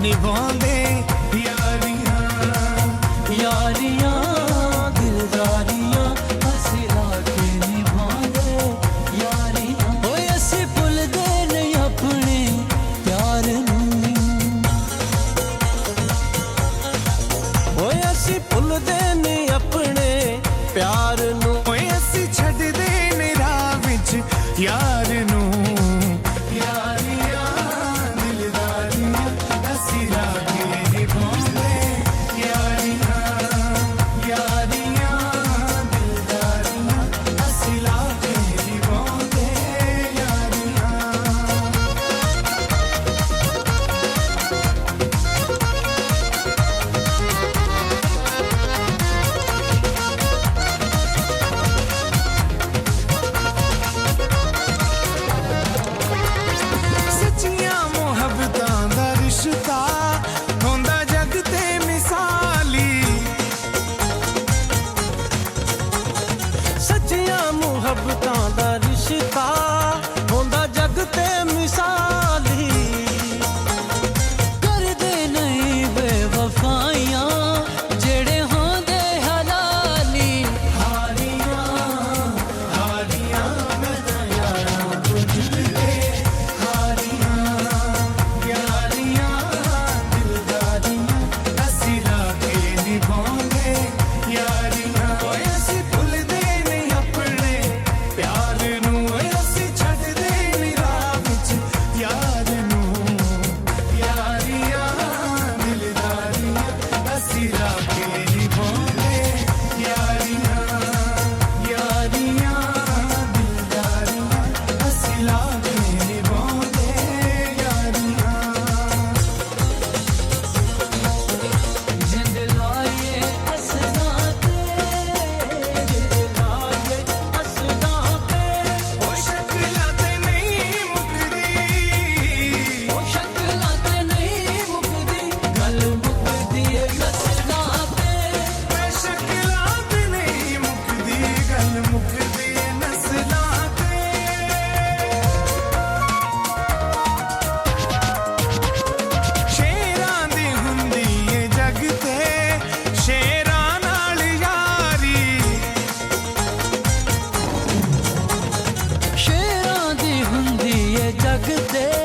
निभांदे यारियां यारियां दिलदारियां असीं लाके निभांदे यारियां ओए असीं भुलदे नहीं अपने प्यार नूं ओए असीं भुलदे नहीं अपने प्यार नूं ओए असीं छड्डदे नहीं राह विच यार नूं ਮੁਹੱਬਤਾਂ ਦਾ ਰਿਸ਼ਤਾ ਹੁੰਦਾ ਜਗ ਤੇ ਮਿਸਾਲੀ ਕਰਦੇ ਨਹੀਂ ਬੇਵਫਾਈਆਂ ਜਿਹੜੇ ਹੁੰਦੇ ਹਲਾਲੀ ਹਾਰੀਆਂ ਹਾਰੀਆਂ ਮੈਂ ਤਾਂ ਯਾਰਾਂ ਬੁਝਦੇ ਹਾਰੀਆਂ ਯਾਰੀਆਂ ਦਿਲਦਾਰੀਆਂ ਅਸੀਂ ਲਾ ਕੇ ਨਿਭਾਉਂਦੇ ਯਾਰੀਆਂ ਓਏ ਅਸੀਂ ਭੁੱਲਦੇ ਨਹੀਂ ਆਪਣੇ प्यार नूं असीं छड्डदे नहीं राह विच यार नूं यारियां दिलदारियां असीं लाके निभांदे यारियां यारियां दिलदारियां असीं लाके निभांदे यारियां जिंद लाए हसना ते जिंद लाए हसना जग ते